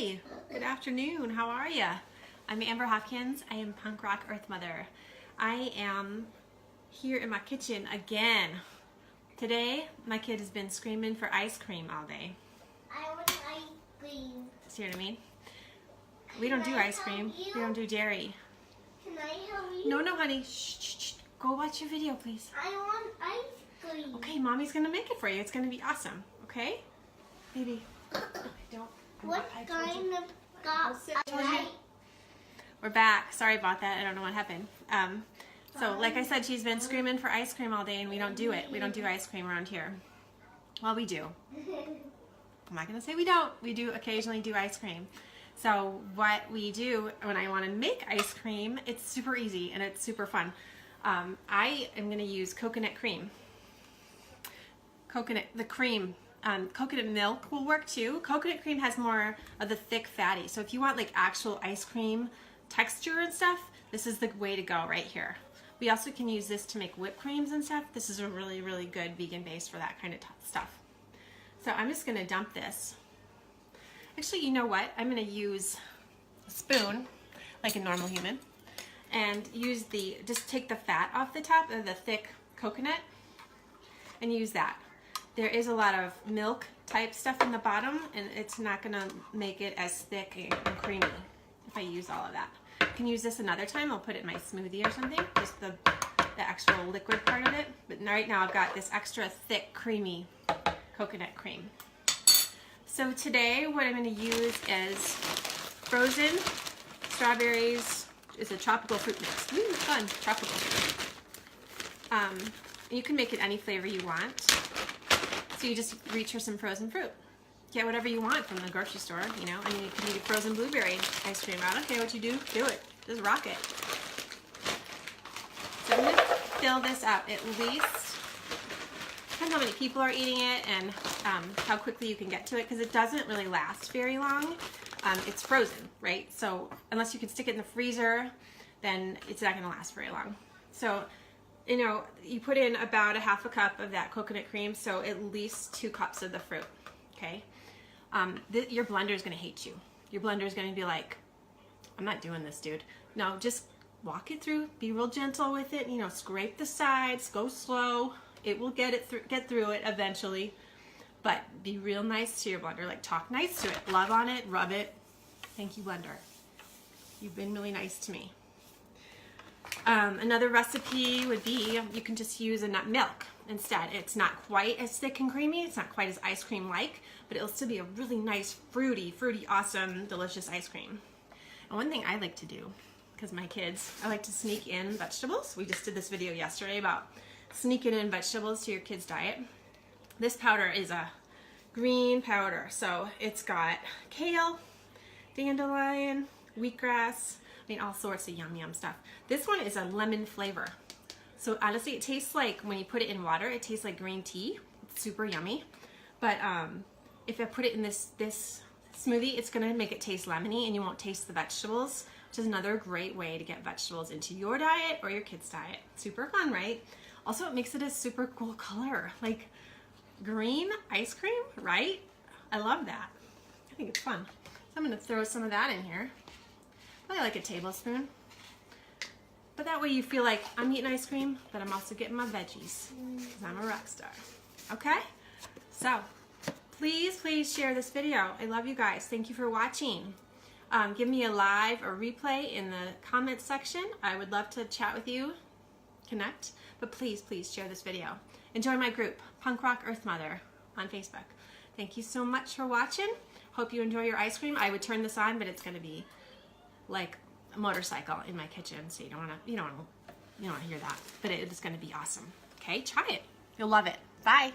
Hi, good afternoon. How are you? I'm Amber Hopkins. I am Punk Rock Earth Mother. I am here in my kitchen again. Today, my kid has been screaming for ice cream all day. I want ice cream. See what I mean? We don't do ice cream. We don't do dairy. Can I help you? No, honey. Shh, shh, shh. Go watch your video, please. I want ice cream. Okay, Mommy's gonna make it for you. It's gonna be awesome. Okay? Baby. Don't. What kind of Right. We're back. Sorry about that. I don't know what happened. So like I said, she's been screaming for ice cream all day and we don't do it. We don't do ice cream around here. Well, we do. I'm not going to say we don't. We do occasionally do ice cream. So what we do when I want to make ice cream, it's super easy and it's super fun. I am going to use coconut cream. Coconut milk will work too. Coconut cream has more of the thick fatty. So if you want like actual ice cream texture and stuff, this is the way to go right here. We also can use this to make whipped creams and stuff. This is a really, really good vegan base for that kind of stuff. So I'm just gonna dump this. Actually, you know what? I'm gonna use a spoon, like a normal human, and just take the fat off the top of the thick coconut and use that. There is a lot of milk type stuff in the bottom and it's not gonna make it as thick and creamy if I use all of that. I can use this another time. I'll put it in my smoothie or something, just the actual liquid part of it. But right now I've got this extra thick, creamy coconut cream. So today what I'm gonna use is frozen strawberries. It's a tropical fruit mix. Ooh, fun, tropical. You can make it any flavor you want. So you just reach for some frozen fruit. Get whatever you want from the grocery store, you know. I mean, you can eat a frozen blueberry ice cream. I don't care what you do it. Just rock it. So I'm gonna fill this up at least, depends how many people are eating it and how quickly you can get to it, because it doesn't really last very long. It's frozen, right? So unless you can stick it in the freezer, then it's not gonna last very long. So, you know, you put in about a half a cup of that coconut cream, so at least 2 cups of the fruit, okay? Your blender is gonna hate you. Your blender is gonna be like, I'm not doing this, dude. No, just walk it through, be real gentle with it, you know, scrape the sides, go slow. It will get through it eventually, but be real nice to your blender, like talk nice to it, love on it, rub it. Thank you, blender. You've been really nice to me. Another recipe would be, you can just use a nut milk instead. It's not quite as thick and creamy, it's not quite as ice cream like, but it'll still be a really nice fruity, awesome, delicious ice cream. And one thing I like to do, because my kids, I like to sneak in vegetables. We just did this video yesterday about sneaking in vegetables to your kids' diet. This powder is a green powder, so it's got kale, dandelion, wheatgrass, I mean, all sorts of yum stuff. This one is a lemon flavor. So honestly, it tastes like, when you put it in water, it tastes like green tea. It's super yummy. But if I put it in this smoothie, it's gonna make it taste lemony and you won't taste the vegetables, which is another great way to get vegetables into your diet or your kids' diet. Super fun, right? Also, it makes it a super cool color, like green ice cream, right? I love that. I think it's fun. So I'm gonna throw some of that in here. Probably like a tablespoon. But that way you feel like I'm eating ice cream, but I'm also getting my veggies, because I'm a rock star. Okay? So, please share this video. I love you guys. Thank you for watching. Give me a live or replay in the comments section. I would love to chat with you, connect, but please share this video. And join my group, Punk Rock Earth Mother, on Facebook. Thank you so much for watching. Hope you enjoy your ice cream. I would turn this on, but it's going to be like a motorcycle in my kitchen, so you don't want to hear that. But it's going to be awesome. Okay, try it. You'll love it. Bye.